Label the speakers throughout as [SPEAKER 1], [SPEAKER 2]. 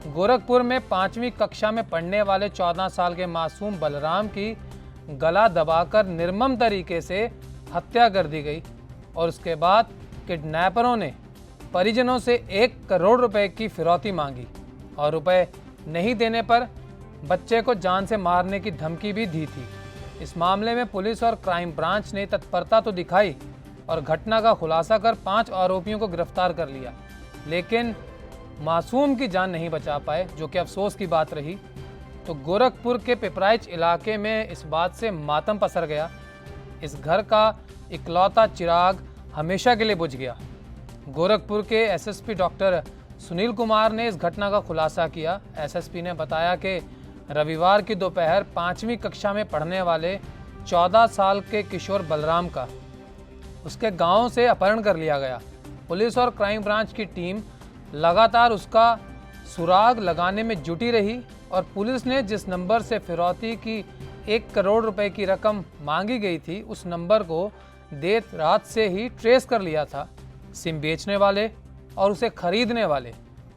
[SPEAKER 1] गोरखपुर में 5वीं कक्षा में पढ़ने वाले 14 साल के मासूम बलराम की गला दबाकर निर्मम तरीके से हत्या कर दी गई और उसके बाद किडनैपरों ने परिजनों से 1 करोड़ रुपए की फिरौती मांगी और रुपए नहीं देने पर बच्चे को जान से मारने की धमकी भी दी थी। इस मामले में पुलिस और क्राइम ब्रांच ने तत्परता तो दिखाई और घटना का खुलासा कर 5 आरोपियों को गिरफ्तार कर लिया, लेकिन मासूम की जान नहीं बचा पाए, जो कि अफसोस की बात रही। तो गोरखपुर के पिपराइच इलाके में इस बात से मातम पसर गया। इस घर का इकलौता चिराग हमेशा के लिए बुझ गया। गोरखपुर के एसएसपी डॉक्टर सुनील कुमार ने इस घटना का खुलासा किया। एसएसपी ने बताया कि रविवार की दोपहर 5वीं कक्षा में पढ़ने वाले 14 साल के किशोर बलराम का उसके गांव से अपहरण कर लिया गया। पुलिस और क्राइम ब्रांच की टीम लगातार उसका सुराग लगाने में जुटी रही और पुलिस ने जिस नंबर से फिरौती की 1 करोड़ रुपए की रकम मांगी गई थी, उस नंबर को देर रात से ही ट्रेस कर लिया था। सिम बेचने वाले और उसे खरीदने वाले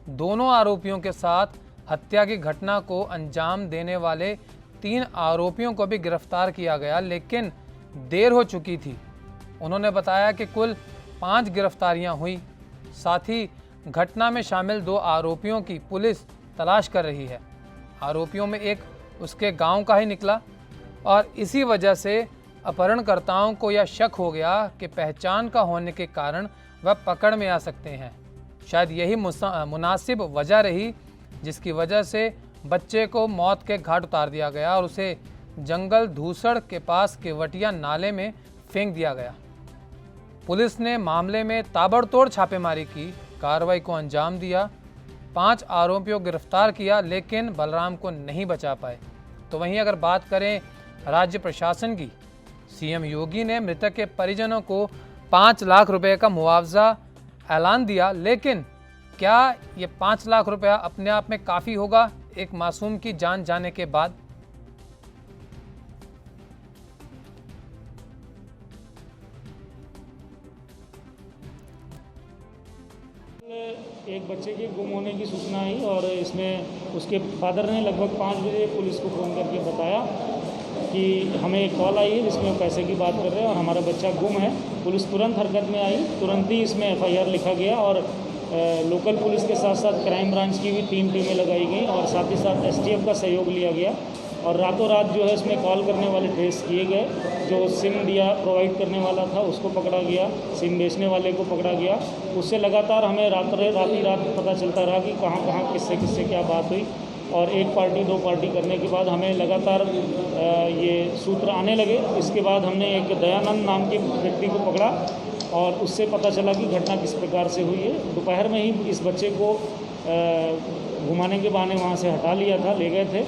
[SPEAKER 1] दोनों आरोपियों के साथ हत्या की घटना को अंजाम देने वाले 3 आरोपियों को भी गिरफ्तार किया गया, लेकिन देर हो चुकी थी। उन्होंने बताया कि कुल 5 गिरफ्तारियां हुई। साथ ही घटना में शामिल 2 आरोपियों की पुलिस तलाश कर रही है। आरोपियों में एक उसके गांव का ही निकला और इसी वजह से अपहरणकर्ताओं को यह शक हो गया कि पहचान का होने के कारण वह पकड़ में आ सकते हैं। शायद यही मुनासिब वजह रही जिसकी वजह से बच्चे को मौत के घाट उतार दिया गया और उसे जंगल धूसड़ के पास केवटिया नाले में फेंक दिया गया। पुलिस ने मामले में ताबड़तोड़ छापेमारी की, कार्रवाई को अंजाम दिया, 5 आरोपियों को गिरफ्तार किया, लेकिन बलराम को नहीं बचा पाए। तो वहीं अगर बात करें राज्य प्रशासन की, सीएम योगी ने मृतक के परिजनों को 5 लाख रुपए का मुआवजा ऐलान दिया, लेकिन क्या ये 5 लाख रुपया अपने आप में काफ़ी होगा एक मासूम की जान जाने के बाद?
[SPEAKER 2] एक बच्चे के गुम होने की सूचना आई और इसमें उसके फादर ने लगभग 5 बजे पुलिस को फ़ोन करके बताया कि हमें एक कॉल आई है जिसमें पैसे की बात कर रहे हैं और हमारा बच्चा गुम है। पुलिस तुरंत हरकत में आई, तुरंत ही इसमें एफआईआर लिखा गया और लोकल पुलिस के साथ साथ क्राइम ब्रांच की भी 3 टीमें लगाई गई और साथ ही साथ एसटीएफ का सहयोग लिया गया और रातों रात जो है इसमें कॉल करने वाले ट्रेस किए गए। जो सिम दिया प्रोवाइड करने वाला था उसको पकड़ा गया, सिम बेचने वाले को पकड़ा गया। उससे लगातार हमें रात पता चलता रहा कि कहाँ कहाँ किससे किससे क्या बात हुई और 1 पार्टी 2 पार्टी करने के बाद हमें लगातार ये सूत्र आने लगे। इसके बाद हमने एक दयानंद नाम के व्यक्ति को पकड़ा और उससे पता चला कि घटना किस प्रकार से हुई है। दोपहर में ही इस बच्चे को घुमाने के बहाने वहाँ से हटा लिया था, ले गए थे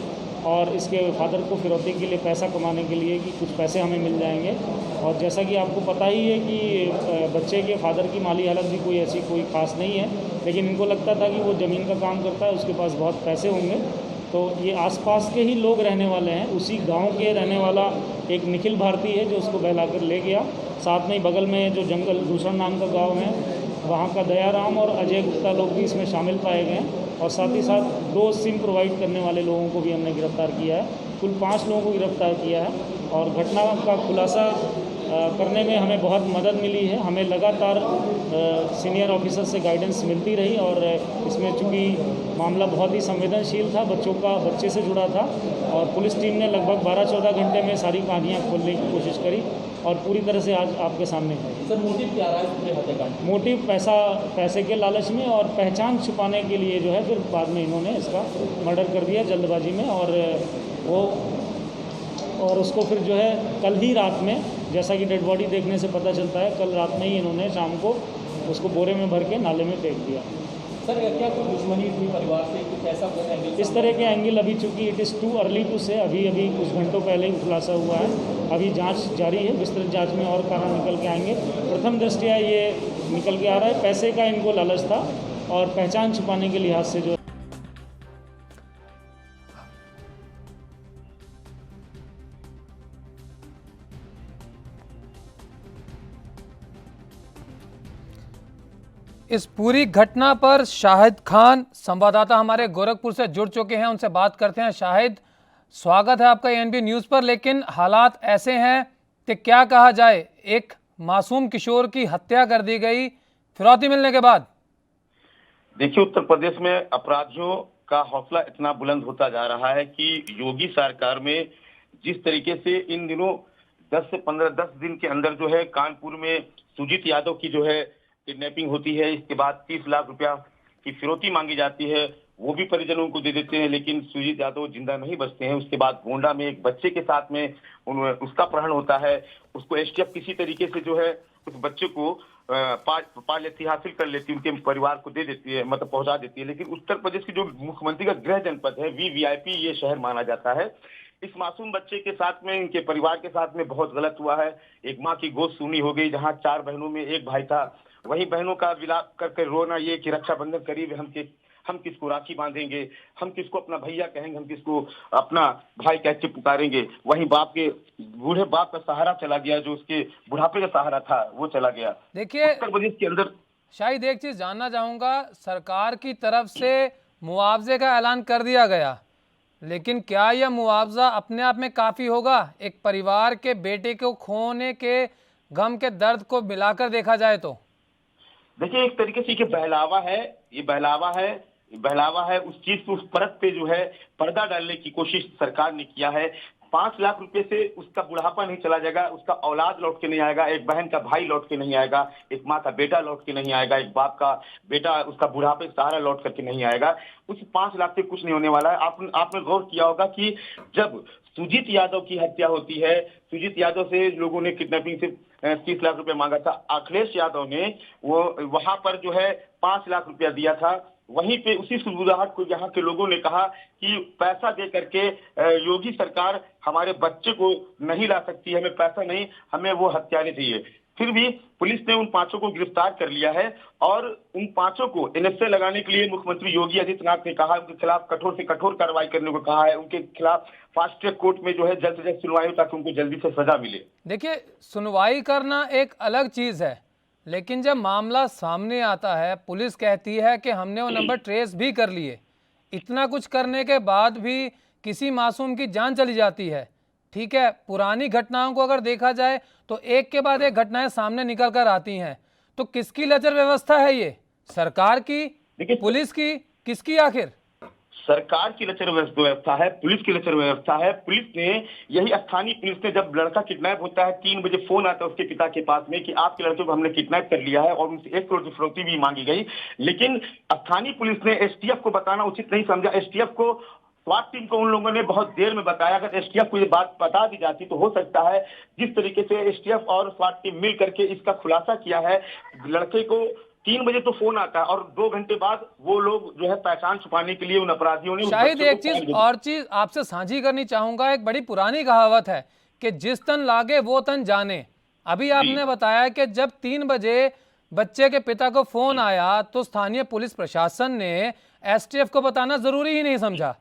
[SPEAKER 2] और इसके फादर को फिरौती के लिए पैसा कमाने के लिए कि कुछ पैसे हमें मिल जाएंगे। और जैसा कि आपको पता ही है कि बच्चे के फादर की माली हालत भी कोई ख़ास नहीं है, लेकिन इनको लगता था कि वो ज़मीन का काम करता है, उसके पास बहुत पैसे होंगे। तो ये आसपास के ही लोग रहने वाले हैं। उसी गांव के रहने वाला एक निखिल भारती है जो उसको बहलाकर ले गया। साथ में ही बगल में जो जंगल दूसरा नाम का गांव है, वहाँ का दयाराम और अजय गुप्ता लोग भी इसमें शामिल पाए गए हैं और साथ ही साथ 2 सिम प्रोवाइड करने वाले लोगों को भी हमने गिरफ्तार किया है। कुल 5 लोगों को गिरफ्तार किया है और घटना का खुलासा करने में हमें बहुत मदद मिली है। हमें लगातार सीनियर ऑफिसर से गाइडेंस मिलती रही और इसमें चूँकि मामला बहुत ही संवेदनशील था, बच्चे से जुड़ा था और पुलिस टीम ने लगभग 12-14 घंटे में सारी कहानियाँ खोलने की कोशिश करी और पूरी तरह से आज आपके सामने है।
[SPEAKER 3] सर, मोटिव क्या रहा है पूरे हत्याकांड?
[SPEAKER 2] मोटिव पैसे के लालच में और पहचान छुपाने के लिए जो है फिर बाद में इन्होंने इसका मर्डर कर दिया जल्दबाजी में और उसको फिर जो है कल ही रात में, जैसा कि डेड बॉडी देखने से पता चलता है, कल रात में ही इन्होंने शाम को उसको बोरे में भर के नाले में फेंक दिया।
[SPEAKER 3] सर, क्या कोई दुश्मनी थी परिवार से, कुछ ऐसा एंगल?
[SPEAKER 2] इस तरह के एंगल अभी चूँकि it is too early to say, अभी कुछ घंटों पहले ही खुलासा हुआ है। अभी जांच जारी है, विस्तृत जांच में और कारण निकल के आएंगे। प्रथम दृष्टया ये निकल के आ रहा है पैसे का इनको लालच था और पहचान छुपाने के लिहाज से जो
[SPEAKER 1] इस पूरी घटना पर शाहिद खान संवाददाता हमारे गोरखपुर से जुड़ चुके हैं, उनसे बात करते हैं। शाहिद, स्वागत है आपका एएनबी न्यूज़ पर। लेकिन हालात ऐसे हैं कि क्या कहा जाए, एक मासूम किशोर की हत्या कर दी गई फिरौती मिलने के बाद।
[SPEAKER 4] देखिए, उत्तर प्रदेश में अपराधियों का हौसला इतना बुलंद होता जा रहा है कि योगी सरकार में जिस तरीके से इन दिनों 10 दिन के अंदर जो है कानपुर में सुजीत यादव की जो है किडनैपिंग होती है, इसके बाद 30 लाख रुपया की फिरौती मांगी जाती है, वो भी परिजनों को दे देते हैं, लेकिन सुजीत यादव जिंदा नहीं बचते हैं। उसके बाद गोंडा में एक बच्चे के साथ में उसका अपहरण होता है, उसको एसटीएफ किसी तरीके से जो है उस बच्चे को पा लेती, हासिल कर लेती, उनके परिवार को दे देती है, मतलब पहुंचा देती है। लेकिन उत्तर प्रदेश की जो मुख्यमंत्री का गृह जनपद है, वीवीआईपी ये शहर माना जाता है। इस मासूम बच्चे के साथ में, इनके परिवार के साथ में बहुत गलत हुआ है। एक माँ की गोद सूनी हो गई, जहाँ 4 बहनों में एक भाई था। वही बहनों का विलाप करके रोना ये कि रक्षाबंधन करीब है, हम किसको राखी बांधेंगे, हम किसको अपना भैया कहेंगे, हम किसको अपना भाई कह के पुकारेंगे। वहीं बाप के बूढ़े बाप का सहारा चला गया, जो उसके बुढ़ापे का सहारा था वो चला गया।
[SPEAKER 1] देखिए
[SPEAKER 4] उत्तर प्रदेश के अंदर
[SPEAKER 1] शायद एक चीज जानना चाहूंगा, सरकार की तरफ से मुआवजे का ऐलान कर दिया गया, लेकिन क्या यह मुआवजा अपने आप में काफी होगा? एक परिवार के बेटे को खोने के गम के दर्द को मिलाकर देखा जाए तो
[SPEAKER 4] देखिए, एक तरीके से ये बहलावा है उस चीज को, उस परत पे जो है पर्दा डालने की कोशिश सरकार ने किया है। 5 लाख रुपए से उसका बुढ़ापा नहीं चला जाएगा, उसका औलाद लौट के नहीं आएगा, एक बहन का भाई लौट के नहीं आएगा, एक माँ का बेटा लौट के नहीं आएगा, एक बाप का बेटा उसका बुढ़ापे का सहारा लौट करके नहीं आएगा। उस 5 लाख से कुछ नहीं होने वाला है। आपने गौर किया होगा कि जब सुजीत यादव की हत्या होती है, सुजीत यादव से लोगों ने किडनैपिंग से 30 लाख रुपए मांगा था, अखिलेश यादव ने वो वहां पर जो है 5 लाख रुपया दिया था। वहीं पे उसी सुबुराहट को यहाँ के लोगों ने कहा कि पैसा दे करके योगी सरकार हमारे बच्चे को नहीं ला सकती, हमें पैसा नहीं, हमें वो हत्यारे चाहिए। फिर भी पुलिस ने उन 5 को गिरफ्तार कर लिया है और उन 5 को एनएसए लगाने के लिए मुख्यमंत्री योगी आदित्यनाथ ने कहा, उनके खिलाफ कठोर से कठोर कार्रवाई करने को कहा है। उनके खिलाफ फास्ट ट्रैक कोर्ट में जो है जल्द से जल्द सुनवाई हो ताकि उनको जल्दी से सजा मिले।
[SPEAKER 1] देखिए, सुनवाई करना एक अलग चीज है, लेकिन जब मामला सामने आता है, पुलिस कहती है कि हमने वो नंबर ट्रेस भी कर लिए, इतना कुछ करने के बाद भी किसी मासूम की जान चली जाती है। ठीक है, पुरानी घटनाओं को अगर देखा जाए तो एक के बाद एक घटनाएं सामने निकल कर आती हैं, तो किसकी लचर व्यवस्था है ये? सरकार की, पुलिस की, किसकी? आखिर
[SPEAKER 4] सरकार की लचर व्यवस्था है, पुलिस की लचर व्यवस्था है। पुलिस ने, यही स्थानीय पुलिस ने, जब लड़का किडनैप होता है 3 बजे फोन आता है उसके पिता के पास में कि आपके लड़के को हमने किडनैप कर लिया है और उनसे 1 करोड़ की फिरौती भी मांगी गई। लेकिन स्थानीय पुलिस ने एसटीएफ को बताना उचित नहीं समझा। एसटीएफ को, स्वाट टीम को उन लोगों ने बहुत देर में बताया। अगर एसटीएफ को ये बात बता दी जाती तो हो सकता है, जिस तरीके से एसटीएफ और स्वाट टीम मिल करके इसका खुलासा किया है, लड़के को 3 बजे तो फोन आता है और 2 घंटे बाद वो लोग जो है पहचान छुपाने के लिए उन अपराधियों ने
[SPEAKER 1] शायद एक चीज आपसे साझी करनी चाहूंगा। एक बड़ी पुरानी कहावत है कि जिस तन लागे वो तन जाने। अभी आपने बताया कि जब 3 बजे बच्चे के पिता को फोन आया तो स्थानीय पुलिस प्रशासन ने एसटीएफ को बताना जरूरी ही नहीं समझा।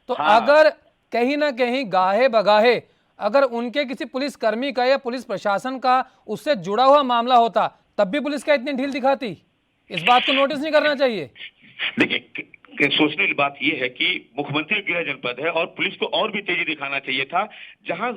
[SPEAKER 1] तो अगर कहीं ना कहीं गाहे बगाहे अगर उनके किसी पुलिस कर्मी का या पुलिस प्रशासन का उससे जुड़ा हुआ मामला होता, तब भी पुलिस का इतनी ढील दिखाती? इस बात को नोटिस नहीं करना चाहिए?
[SPEAKER 4] देखिए, सोचने की बात यह है कि मुख्यमंत्री गृह जनपद है और पुलिस को और भी तेजी दिखाना चाहिए था। जहां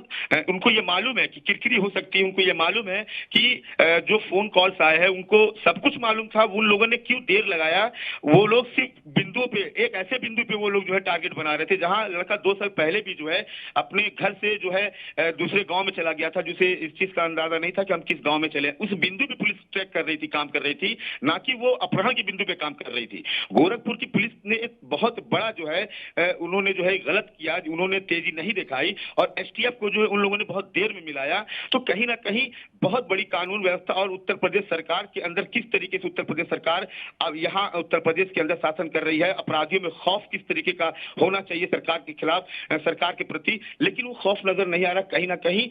[SPEAKER 4] उनको ये मालूम है कि किरकिरी हो सकती है, उनको ये मालूम है कि जो फोन कॉल्स आए हैं उनको सब कुछ मालूम था, उन लोगों ने क्यों देर लगाया? वो लोग सिर्फ बिंदु पे, एक ऐसे बिंदु पे वो लोग जो है टारगेट बना रहे थे जहां लड़का 2 साल पहले भी जो है अपने घर से जो है दूसरे गाँव में चला गया था, जिसे इस चीज का अंदाजा नहीं था कि हम किस गाँव में चले। उस बिंदु पे पुलिस ट्रैक कर रही थी, काम कर रही थी, ना कि वो अपहरण के बिंदु पे काम कर रही थी। गोरखपुर की पुलिस ने एक बहुत बड़ा जो है उन्होंने जो है गलत किया, उन्होंने तेजी नहीं दिखाई और एसटीएफ को जो है उन लोगों ने बहुत देर में मिलाया। तो कहीं ना कहीं बहुत बड़ी कानून व्यवस्था और उत्तर प्रदेश सरकार के अंदर किस तरीके से उत्तर प्रदेश सरकार अब यहाँ उत्तर प्रदेश के अंदर शासन कर रही है, अपराधियों में खौफ किस तरीके का होना चाहिए सरकार के खिलाफ, सरकार के प्रति, लेकिन वो खौफ नजर नहीं आ रहा। कहीं ना कहीं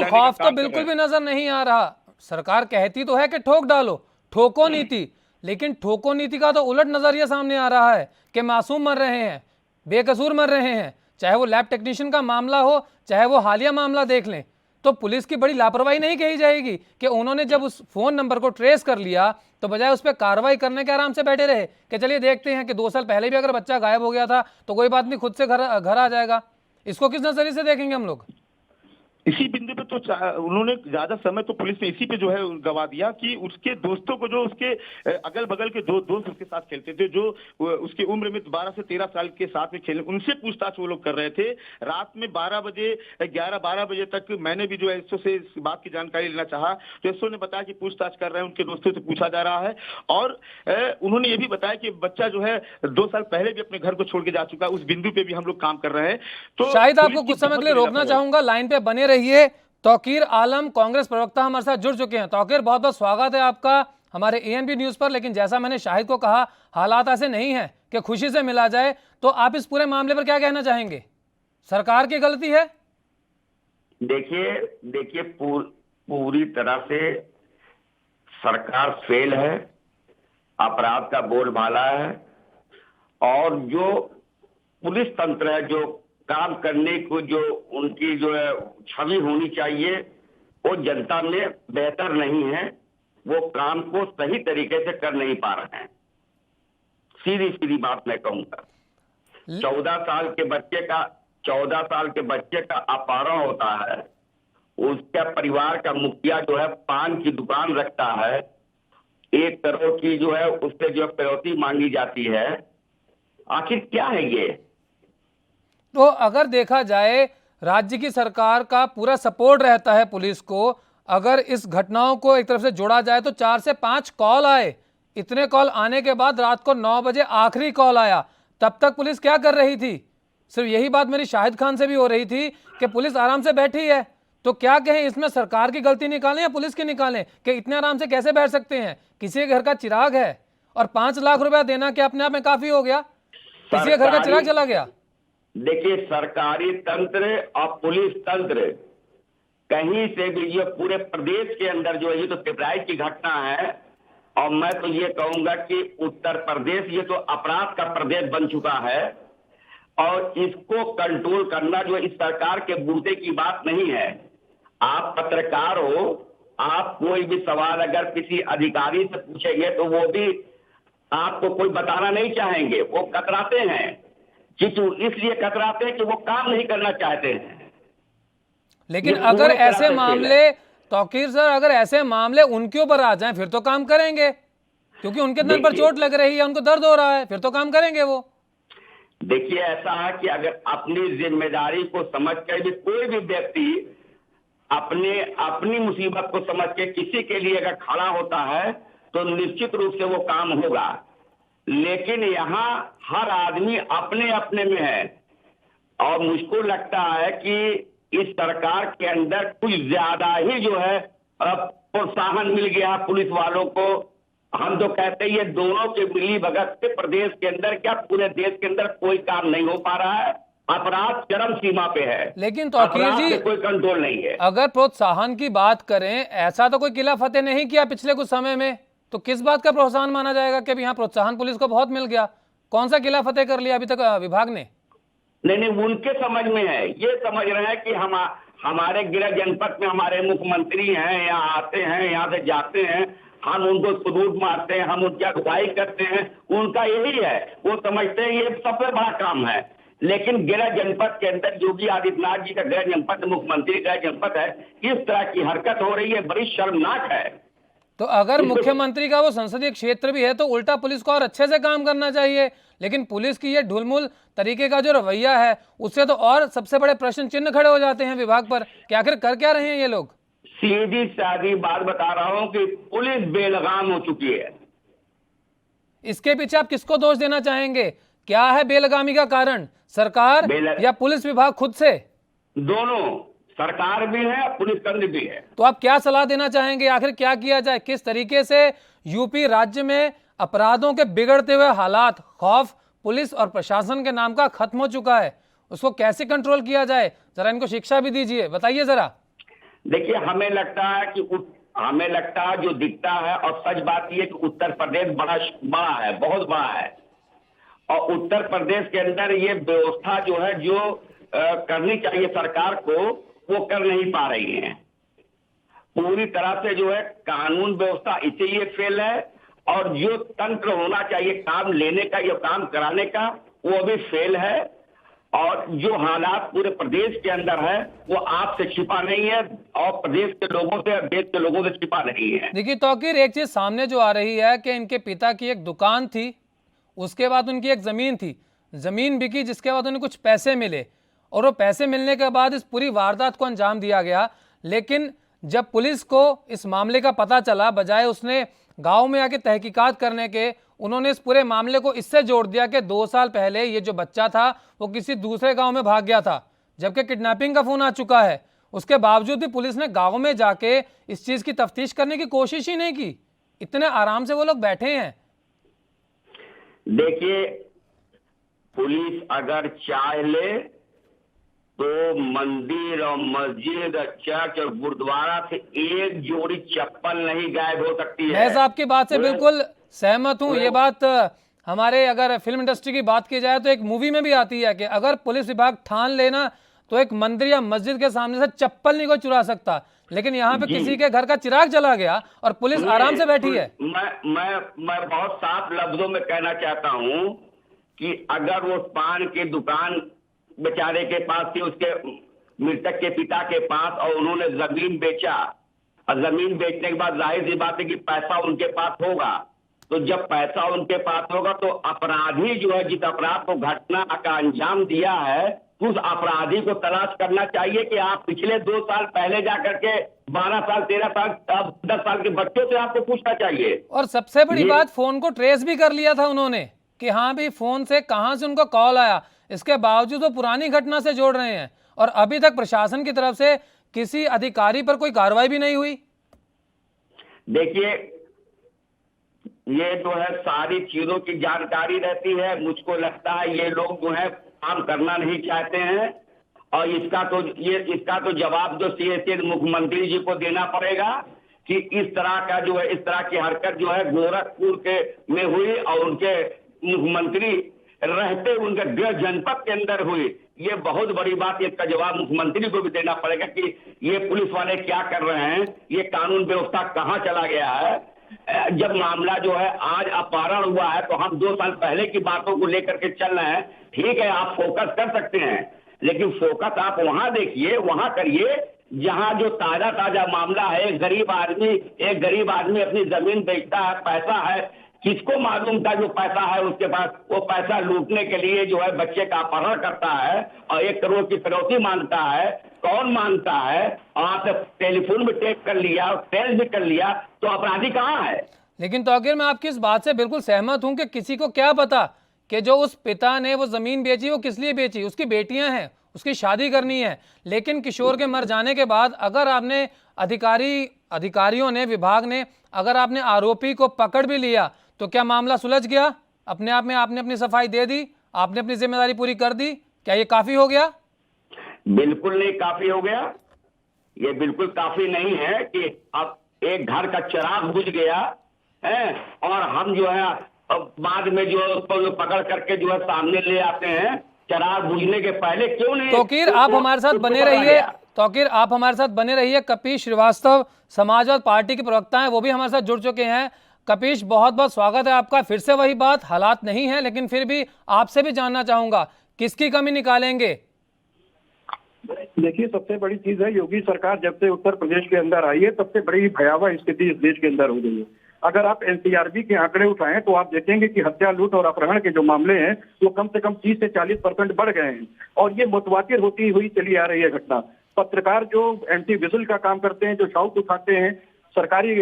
[SPEAKER 1] खौफ तो बिल्कुल भी नजर नहीं आ रहा। सरकार कहती तो है कि ठोक डालो, ठोको नीति, लेकिन ठोको नीति का तो उलट नजरिया सामने आ रहा है कि मासूम मर रहे हैं, बेकसूर मर रहे हैं। चाहे वो लैब टेक्नीशियन का मामला हो, चाहे वो हालिया मामला देख लें, तो पुलिस की बड़ी लापरवाही नहीं कही जाएगी कि उन्होंने जब उस फोन नंबर को ट्रेस कर लिया तो बजाय उस पर कार्रवाई करने के आराम से बैठे रहे कि चलिए देखते हैं कि 2 साल पहले भी अगर बच्चा गायब हो गया था तो कोई बात नहीं, खुद से घर आ जाएगा। इसको किस नजरिए से देखेंगे हम लोग?
[SPEAKER 4] इसी बिंदु पे तो उन्होंने ज्यादा समय तो पुलिस ने इसी पे जो है गवा दिया कि उसके दोस्तों को, जो उसके अगल बगल के दो दोस्त उसके साथ खेलते थे, जो उसकी उम्र में 12 से 13 साल के साथ में खेले, उनसे पूछताछ वो लोग कर रहे थे। रात में 12 बजे 11-12 बजे तक मैंने भी जो है एसओ से इस बात की जानकारी लेना चाहा तो एसओ ने बताया कि पूछताछ कर रहे हैं, उनके दोस्तों से पूछा जा रहा है। और उन्होंने ये भी बताया कि बच्चा जो है 2 साल पहले भी अपने घर को छोड़ के जा चुका है। उस बिंदु पे भी हम लोग काम कर रहे हैं। तो
[SPEAKER 1] शायद आपको कुछ समय के लिए रोकना चाहूंगा, लाइन पे बने रहिए। तौकीर आलम कांग्रेस प्रवक्ता हमारे साथ जुड़ चुके हैं। तौकीर, बहुत बहुत स्वागत है आपका हमारे एएनबी न्यूज पर। लेकिन जैसा मैंने शाहिद को कहा, हालात ऐसे नहीं है कि खुशी से मिला जाए, तो आप इस पूरे मामले पर क्या कहना चाहेंगे? सरकार की गलती है?
[SPEAKER 5] देखिए पूरी तरह से सरकार फेल है, अपराध का बोलबाला है, और जो पुलिस तंत्र है, जो काम करने को जो उनकी जो है छवि होनी चाहिए, वो जनता में बेहतर नहीं है। वो काम को सही तरीके से कर नहीं पा रहे हैं। सीधी बात मैं कहूंगा। 14 साल के बच्चे का अपहरण होता है, उसका परिवार का मुखिया जो है पान की दुकान रखता है, 1 करोड़ की जो है उससे जो फिरौती मांगी जाती है। आखिर क्या है ये?
[SPEAKER 1] तो अगर देखा जाए, राज्य की सरकार का पूरा सपोर्ट रहता है पुलिस को। अगर इस घटनाओं को एक तरफ से जोड़ा जाए तो 4 से 5 कॉल आए। इतने कॉल आने के बाद रात को 9 बजे आखिरी कॉल आया। तब तक पुलिस क्या कर रही थी? सिर्फ यही बात मेरी शाहिद खान से भी हो रही थी कि पुलिस आराम से बैठी है। तो क्या कहें, इसमें सरकार की गलती निकालें या पुलिस की निकालें कि इतने आराम से कैसे बैठ सकते हैं? किसी के घर का चिराग है और 5 लाख रुपया देना क्या अपने आप में काफी हो गया? किसी के घर का चिराग चला गया।
[SPEAKER 5] देखिए, सरकारी तंत्र और पुलिस तंत्र कहीं से भी, ये पूरे प्रदेश के अंदर जो है, ये तो पिपराइच की घटना है। और मैं तो ये कहूंगा कि उत्तर प्रदेश ये तो अपराध का प्रदेश बन चुका है, और इसको कंट्रोल करना जो इस सरकार के बूते की बात नहीं है। आप पत्रकार हो, आप कोई भी सवाल अगर किसी अधिकारी से पूछेंगे तो वो भी आपको कोई बताना नहीं चाहेंगे, वो कतराते हैं। इसलिए कतराते हैं कि वो काम नहीं करना चाहते हैं।
[SPEAKER 1] लेकिन अगर ऐसे मामले, तौकीर सर, अगर ऐसे मामले उनके ऊपर आ जाएं फिर तो काम करेंगे, क्योंकि उनके तन पर चोट लग रही है, उनको दर्द हो रहा है, फिर तो काम करेंगे वो।
[SPEAKER 5] देखिए, ऐसा है कि अगर अपनी जिम्मेदारी को समझ कर भी कोई भी व्यक्ति अपनी मुसीबत को समझ के किसी के लिए अगर खड़ा होता है तो निश्चित रूप से वो काम होगा। लेकिन यहाँ हर आदमी अपने अपने में है, और मुझको लगता है कि इस सरकार के अंदर कुछ ज्यादा ही जो है प्रोत्साहन मिल गया पुलिस वालों को। हम तो कहते हैं ये दोनों के मिली भगत से प्रदेश के अंदर क्या पूरे देश के अंदर कोई काम नहीं हो पा रहा है। अपराध चरम सीमा पे है,
[SPEAKER 1] लेकिन तौकीर जी,
[SPEAKER 5] कोई कंट्रोल नहीं है।
[SPEAKER 1] अगर प्रोत्साहन की बात करें, ऐसा तो कोई किला फतेह नहीं किया पिछले कुछ समय में, तो किस बात का प्रोत्साहन माना जाएगा कि यहाँ प्रोत्साहन पुलिस को बहुत मिल गया? कौन सा किला फतेह कर लिया अभी तक विभाग ने?
[SPEAKER 5] नहीं, उनके समझ में है, ये समझ रहे हैं कि हमारे गृह जनपद में हमारे मुख्यमंत्री हैं, यहाँ आते हैं, यहाँ से जाते हैं, हम उनको सलूट मारते हैं, हम उनकी अगुवाई करते हैं। उनका यही है, वो समझते हैं ये सबसे बड़ा काम है। लेकिन गृह जनपद के अंदर योगी आदित्यनाथ जी का गृह जनपद, मुख्यमंत्री गृह जनपद है, इस तरह की हरकत हो रही है, बड़ी शर्मनाक है।
[SPEAKER 1] तो अगर मुख्यमंत्री का वो संसदीय क्षेत्र भी है तो उल्टा पुलिस को और अच्छे से काम करना चाहिए। लेकिन पुलिस की ये ढुलमुल तरीके का जो रवैया है, उससे तो और सबसे बड़े प्रश्न चिन्ह खड़े हो जाते हैं विभाग पर कि आखिर कर क्या रहे हैं ये लोग।
[SPEAKER 5] सीधी सादी बात बता रहा हूं कि पुलिस बेलगाम हो चुकी है।
[SPEAKER 1] इसके पीछे आप किसको दोष देना चाहेंगे? क्या है बेलगामी का कारण, सरकार या पुलिस विभाग खुद से?
[SPEAKER 5] दोनों, सरकार भी है, पुलिस तंत्र भी है।
[SPEAKER 1] तो आप क्या सलाह देना चाहेंगे, आखिर क्या किया जाए? किस तरीके से यूपी राज्य में अपराधों के बिगड़ते हुए हालात, खौफ पुलिस और प्रशासन के नाम का खत्म हो चुका है, उसको कैसे कंट्रोल किया जाए? जरा इनको शिक्षा भी दीजिए, बताइए जरा।
[SPEAKER 5] देखिए, हमें लगता है जो दिखता है, और सच बात यह कि उत्तर प्रदेश बड़ा है, बहुत बड़ा है, और उत्तर प्रदेश के अंदर ये व्यवस्था जो है, जो करनी चाहिए सरकार को, वो कर नहीं पा रही हैं। पूरी तरह से जो है कानून व्यवस्था इसीलिए फेल है, और जो तंत्र होना चाहिए काम लेने का या काम कराने का, वो भी फेल है। और जो हालात पूरे प्रदेश के अंदर है वो आपसे छिपा नहीं है, और प्रदेश के लोगों से, देश के लोगों से छिपा नहीं है।
[SPEAKER 1] देखिए तौकीर, एक चीज सामने जो आ रही है कि इनके पिता की एक दुकान थी, उसके बाद उनकी एक जमीन थी, जमीन बिकी, जिसके बाद उन्हें कुछ पैसे मिले, और वो पैसे मिलने के बाद इस पूरी वारदात को अंजाम दिया गया। लेकिन जब पुलिस को इस मामले का पता चला, बजाय उसने गांव में आके तहकीकात करने के, उन्होंने इस पूरे मामले को इससे जोड़ दिया कि 2 साल पहले ये जो बच्चा था वो किसी दूसरे गांव में भाग गया था, जबकि किडनैपिंग का फोन आ चुका है। उसके बावजूद भी पुलिस ने गांव में जाके इस चीज की तफ्तीश करने की कोशिश ही नहीं की। इतने आराम से वो लोग बैठे हैं।
[SPEAKER 5] देखिए, पुलिस अगर चाह ले तो मंदिर और मस्जिद, चर्च और गुरुद्वारा से एक जोड़ी चप्पल नहीं गायब हो सकती है।
[SPEAKER 1] मैं साहब की बात से बिल्कुल सहमत हूं। ये बात हमारे, अगर फिल्म इंडस्ट्री की बात की जाए तो एक मूवी में भी आती है कि अगर पुलिस विभाग ठान लेना तो एक मंदिर या मस्जिद के सामने से चप्पल नहीं कोई चुरा सकता, लेकिन यहाँ पे किसी के घर का चिराग जला गया और पुलिस आराम से बैठी है।
[SPEAKER 5] मैं बहुत साफ लफ्जों में कहना चाहता हूं कि अगर वो पान की दुकान बेचारे के पास थी, उसके मृतक के पिता के पास, और उन्होंने जमीन बेचा, और जमीन बेचने के बाद जाहिर सी बात है कि पैसा उनके पास होगा। तो जब पैसा उनके पास होगा तो अपराधी जो है, जिस अपराध को घटना का अंजाम दिया है, उस अपराधी को तलाश करना चाहिए कि आप पिछले 2 साल पहले जाकर के 12 साल, 13 साल, 10 साल के बच्चों से आपको पूछना चाहिए।
[SPEAKER 1] और सबसे बड़ी बात, फोन को ट्रेस भी कर लिया था उन्होंने कि हाँ भाई फोन से कहां से उनको कॉल आया। इसके बावजूद वो पुरानी घटना से जोड़ रहे हैं, और अभी तक प्रशासन की तरफ से किसी अधिकारी पर कोई कार्रवाई भी नहीं हुई।
[SPEAKER 5] देखिए, ये जो है सारी चीजों की जानकारी रहती है। मुझको लगता है ये लोग जो है काम करना नहीं चाहते हैं, और इसका तो जवाब जो सीएसए मुख्यमंत्री जी को देना पड़ेगा कि इस तरह का जो है, इस तरह की हरकत जो है गोरखपुर के में हुई, और उनके मुख्यमंत्री रहते उनके गृह जनपद के अंदर हुई। ये बहुत बड़ी बात है, इसका जवाब मुख्यमंत्री को भी देना पड़ेगा कि ये पुलिस वाले क्या कर रहे हैं, ये कानून व्यवस्था कहां चला गया है। जब मामला जो है आज अपहरण हुआ है तो हम 2 साल पहले की बातों को लेकर के चल रहे हैं। ठीक है, आप फोकस कर सकते हैं, लेकिन फोकस आप वहां देखिए, वहां करिए जहां जो ताजा ताजा मामला है। एक गरीब आदमी अपनी जमीन बेचता है, पैसा है, किसको मालूम था जो पैसा है उसके पास, वो पैसा लूटने के लिए जो है बच्चे का अपहरण करता है और 1 करोड़ की फिरौती मांगता है। कौन मांगता है? आपने टेलीफोन में टेक कर लिया, ट्रेस भी कर लिया, तो अपराधी कहाँ है?
[SPEAKER 1] लेकिन तौकीर, मैं आपकी इस बात से बिल्कुल सहमत हूं कि किसी को क्या पता कि जो उस पिता ने वो जमीन बेची वो किस लिए बेची। उसकी बेटियां हैं, उसकी शादी करनी है। लेकिन किशोर के मर जाने के बाद अगर आपने अधिकारियों ने, विभाग ने, अगर आपने आरोपी को पकड़ भी लिया तो क्या मामला सुलझ गया? अपने आप में आपने अपनी सफाई दे दी, आपने अपनी जिम्मेदारी पूरी कर दी, क्या ये काफी हो गया?
[SPEAKER 5] बिल्कुल नहीं काफी हो गया। ये बिल्कुल काफी नहीं है कि अब एक घर का चिराग बुझ गया है और हम जो है बाद में जो उसको पकड़ करके जो है सामने ले आते हैं। चिराग बुझने के पहले क्यों नहीं?
[SPEAKER 1] तौकीर, आप हमारे साथ बने रहिए। तौकीर, आप हमारे साथ बने रहिए। कपीश श्रीवास्तव समाजवाद पार्टी के प्रवक्ता हैं, वो भी हमारे साथ जुड़ चुके हैं। कपीश, बहुत बहुत स्वागत है आपका। फिर से वही बात, हालात नहीं है, लेकिन फिर भी आपसे भी जानना चाहूंगा, किसकी कमी निकालेंगे?
[SPEAKER 6] देखिए, सबसे बड़ी चीज है, योगी सरकार जब से उत्तर प्रदेश के अंदर आई है तब से बड़ी भयावह स्थिति इस देश के अंदर हो गई है। अगर आप एनसीआरबी के आंकड़े उठाएं तो आप देखेंगे कि हत्या, लूट और अपहरण के जो मामले हैं वो कम से कम 30 से 40% बढ़ गए हैं, और ये मुतवातिर होती हुई चली आ रही है घटना। पत्रकार जो एंटी विजिल का काम करते हैं, जो शाउट उठाते हैं, सरकारी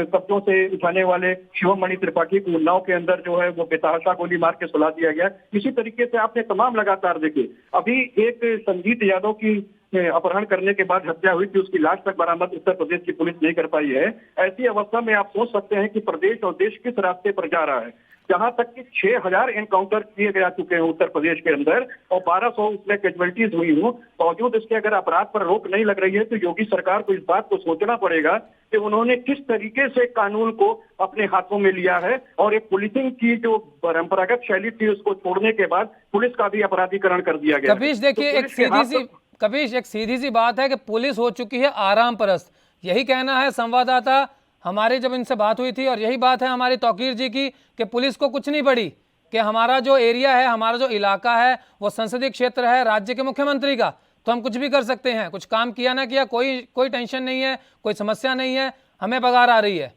[SPEAKER 6] कब्जों से उठाने वाले शिवम मणि त्रिपाठी को उन्नाव के अंदर जो है वो बेतहाशा गोली मार के सुला दिया गया। इसी तरीके से आपने तमाम लगातार देखे। अभी एक संजीत यादव की अपहरण करने के बाद हत्या हुई थी, उसकी लाश तक बरामद उत्तर प्रदेश की पुलिस नहीं कर पाई है। ऐसी अवस्था में आप सोच सकते हैं कि प्रदेश और देश किस रास्ते पर जा रहा है। जहां तक कि 6000 एनकाउंटर किए जा चुके हैं उत्तर प्रदेश के अंदर और 1200 उसमें कैजुअलिटीज हुई हो, बावजूद इसके अगर अपराध पर रोक नहीं लग रही है तो योगी सरकार को इस बात को सोचना पड़ेगा कि उन्होंने किस तरीके से कानून को अपने हाथों में लिया है, और एक पुलिसिंग की जो परंपरागत शैली थी उसको छोड़ने के बाद पुलिस का भी अपराधीकरण कर दिया गया।
[SPEAKER 1] कपीश, देखिए, एक कपीश, एक सीधी सी बात है कि पुलिस हो चुकी है आराम परस्त, यही कहना है संवाददाता हमारे जब इनसे बात हुई थी, और यही बात है हमारी तौकीर जी की कि पुलिस को कुछ नहीं पड़ी कि हमारा जो एरिया है, हमारा जो इलाका है वो संसदीय क्षेत्र है राज्य के मुख्यमंत्री का, तो हम कुछ भी कर सकते हैं, कुछ काम किया ना किया कोई टेंशन नहीं है, कोई समस्या नहीं है, हमें पगार आ रही है।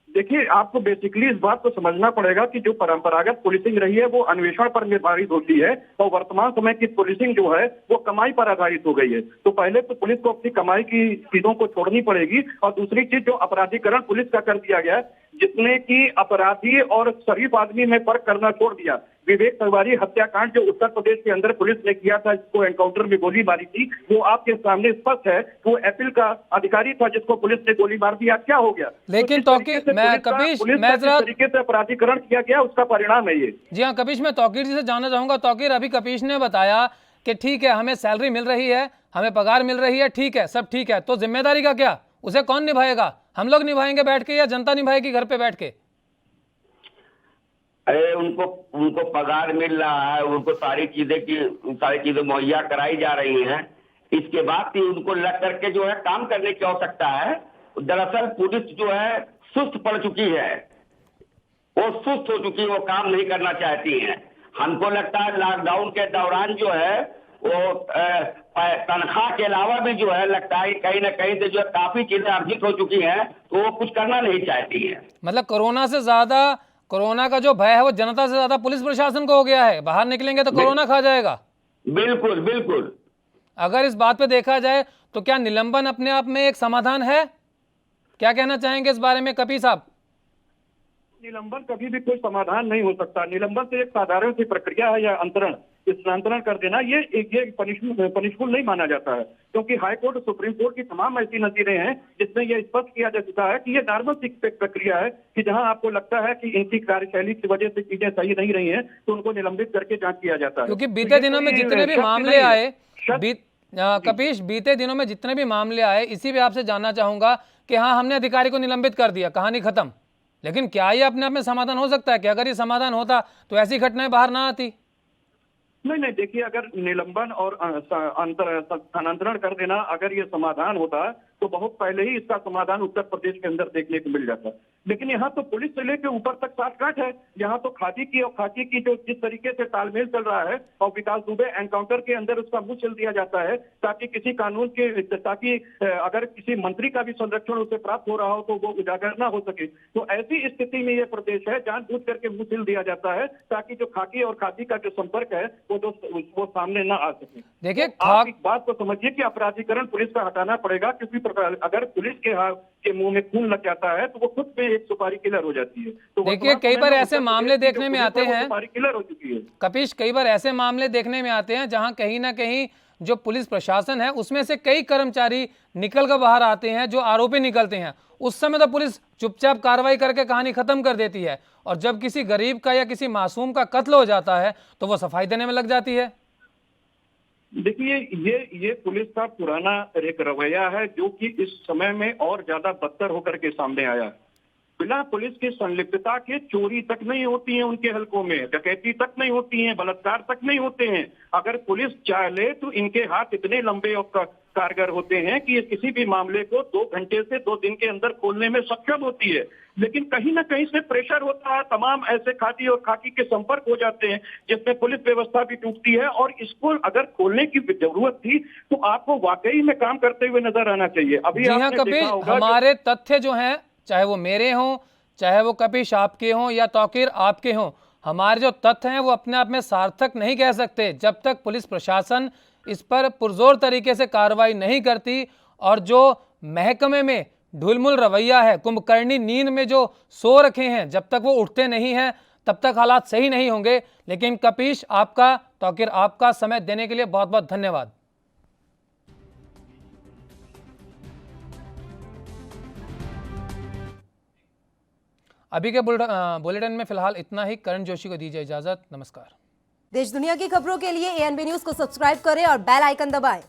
[SPEAKER 6] देखिए, आपको बेसिकली इस बात को समझना पड़ेगा कि जो परंपरागत पुलिसिंग रही है वो अन्वेषण पर निर्धारित होती है, और वर्तमान समय की पुलिसिंग जो है वो कमाई पर आधारित हो गई है। तो पहले तो पुलिस को अपनी कमाई की चीजों को छोड़नी पड़ेगी, और दूसरी चीज जो अपराधीकरण पुलिस का कर दिया गया, जिसने कि अपराधी और शरीफ आदमी में फर्क करना छोड़ दिया। विवेक तिवारी हत्याकांड जो उत्तर प्रदेश के अंदर पुलिस ने किया था, जिसको एनकाउंटर में गोली मारी थी, वो आपके सामने स्पष्ट है। वो एपील का अधिकारी था जिसको पुलिस ने गोली मार दिया, क्या हो गया?
[SPEAKER 1] लेकिन तौकीर, मैं कपीश, मैं जरा
[SPEAKER 6] तरीके से अपराधीकरण किया गया, उसका परिणाम है ये।
[SPEAKER 1] जी हाँ कपीश, मैं तौकीर जी से जानना चाहूंगा। तौकीर, अभी कपीश ने बताया कि ठीक है हमें सैलरी मिल रही है, हमें पगार मिल रही है, ठीक है, सब ठीक है, तो जिम्मेदारी का क्या? उसे कौन निभाएगा? हम लोग निभाएंगे बैठ के या जनता निभाएगी घर पे बैठ के?
[SPEAKER 5] अरे उनको पगार मिल रहा है, उनको सारी चीजें मुहैया कराई जा रही हैं। इसके बाद भी उनको लग करके जो है काम करने की आवश्यकता है। दरअसल पुलिस जो है सुस्त पड़ चुकी है, वो सुस्त हो चुकी है, वो काम नहीं करना चाहती है। हमको लगता है लॉकडाउन के दौरान जो है वो तनख्वाह के अलावा भी जो है लगता है कहीं ना कहीं से जो है काफी चीजें अर्जित हो चुकी हैं, तो वो कुछ करना नहीं चाहती है।
[SPEAKER 1] मतलब कोरोना से ज्यादा, कोरोना का जो भय है वो जनता से ज्यादा पुलिस प्रशासन को हो गया है। बाहर निकलेंगे तो कोरोना खा जाएगा।
[SPEAKER 5] बिल्कुल बिल्कुल।
[SPEAKER 1] अगर इस बात पे देखा जाए तो क्या निलंबन अपने आप में एक समाधान है? क्या कहना चाहेंगे इस बारे में कपी साहब?
[SPEAKER 6] निलंबन कभी भी कोई समाधान नहीं हो सकता। निलंबन से एक साधारण सी प्रक्रिया है, या अंतरण, स्थानांतरण कर देना, ये पनिशफुल नहीं माना जाता है, क्योंकि हाई कोर्ट और सुप्रीम कोर्ट की तमाम ऐसी नजीरें हैं जिसमें यह स्पष्ट किया जा चुका है कि ये नॉर्मल सी प्रक्रिया है कि जहां आपको लगता है कि इनकी कार्यशैली की वजह से चीजें सही नहीं रही हैं तो उनको निलंबित करके जांच किया जाता है।
[SPEAKER 1] क्योंकि बीते दिनों में जितने भी मामले आए, कपीश, बीते दिनों में जितने भी मामले आए, इसी पे आपसे जानना चाहूंगा कि हाँ हमने अधिकारी को निलंबित कर दिया, कहानी खत्म, लेकिन क्या ये अपने आप में समाधान हो सकता है? कि अगर ये समाधान होता तो ऐसी घटनाएं बाहर ना आती?
[SPEAKER 6] नहीं, देखिए, अगर निलंबन और स्थानांतरण कर देना अगर ये समाधान होता तो बहुत पहले ही इसका समाधान उत्तर प्रदेश के अंदर देखने को मिल जाता। लेकिन यहाँ तो पुलिस से लेकर ऊपर तक साठगांठ है। यहाँ तो खादी की जो जिस तरीके से तालमेल चल रहा है, और विकास दुबे एनकाउंटर के अंदर उसका मुंह छिल दिया जाता है ताकि किसी कानून के, ताकि अगर किसी मंत्री का भी संरक्षण उसे प्राप्त हो रहा हो तो वो उजागर ना हो सके। तो ऐसी स्थिति में ये प्रदेश है, जानबूझ करके मुंह छिल दिया जाता है ताकि जो खाकी और खादी का जो संपर्क है वो सामने ना आ सके।
[SPEAKER 1] देखिए,
[SPEAKER 6] आप इस बात को समझिए कि अपराधीकरण पुलिस का हटाना पड़ेगा, क्योंकि अगर पुलिस के मुंह में खून लग जाता है तो वो खुद में एक सुपारी किलर हो जाती है। तो
[SPEAKER 1] देखिए, कई बार ऐसे मामले देखने में आते हैं,
[SPEAKER 6] सुपारी किलर हो चुकी है
[SPEAKER 1] कपीश, कई बार ऐसे मामले देखने में आते हैं जहां कहीं ना कहीं जो पुलिस प्रशासन है उसमें से कई कर्मचारी निकल कर बाहर आते हैं जो आरोपी निकलते हैं। उस समय तो पुलिस चुपचाप कार्रवाई करके कहानी खत्म कर देती है, और जब किसी गरीब का या किसी मासूम का कत्ल हो जाता है तो वो सफाई देने में लग जाती है।
[SPEAKER 6] देखिए, ये पुलिस का पुराना एक रवैया है जो कि इस समय में और ज्यादा बदतर होकर के सामने आया है। बिना पुलिस की संलिप्तता के चोरी तक नहीं होती है उनके हलकों में, डकैती तक नहीं होती है, बलात्कार तक नहीं होते हैं। अगर पुलिस चाहे तो इनके हाथ इतने लंबे और कारगर होते हैं कि ये किसी भी मामले को 2 घंटे से 2 दिन के अंदर खोलने में सक्षम होती है। लेकिन कहीं ना कहीं से प्रेशर होता है, तमाम ऐसे खादी और खाकी के संपर्क हो जाते हैं जिसमें पुलिस व्यवस्था भी टूटती है। और इसको अगर खोलने की जरूरत थी तो आपको वाकई में काम करते हुए नजर आना चाहिए। अभी
[SPEAKER 1] जी हाँ कपीश, हमारे तथ्य जो हैं, चाहे वो मेरे हों, चाहे वो कपीश आपके हों या तौकीर आपके हों, हमारे जो तथ्य हैं वो अपने आप में सार्थक नहीं कह सकते जब तक पुलिस प्रशासन इस पर पुरजोर तरीके से कार्रवाई नहीं करती। और जो महकमे में ढुलमुल रवैया है, कुंभकर्णी नींद में जो सो रखे हैं, जब तक वो उठते नहीं हैं तब तक हालात सही नहीं होंगे। लेकिन कपीश आपका, तौकीर आपका समय देने के लिए बहुत बहुत धन्यवाद। अभी के बुलेटिन में फिलहाल इतना ही। करण जोशी को दीजिए इजाजत। नमस्कार।
[SPEAKER 7] देश दुनिया की खबरों के लिए ANB न्यूज को सब्सक्राइब करें और बेल आइकन दबाएं।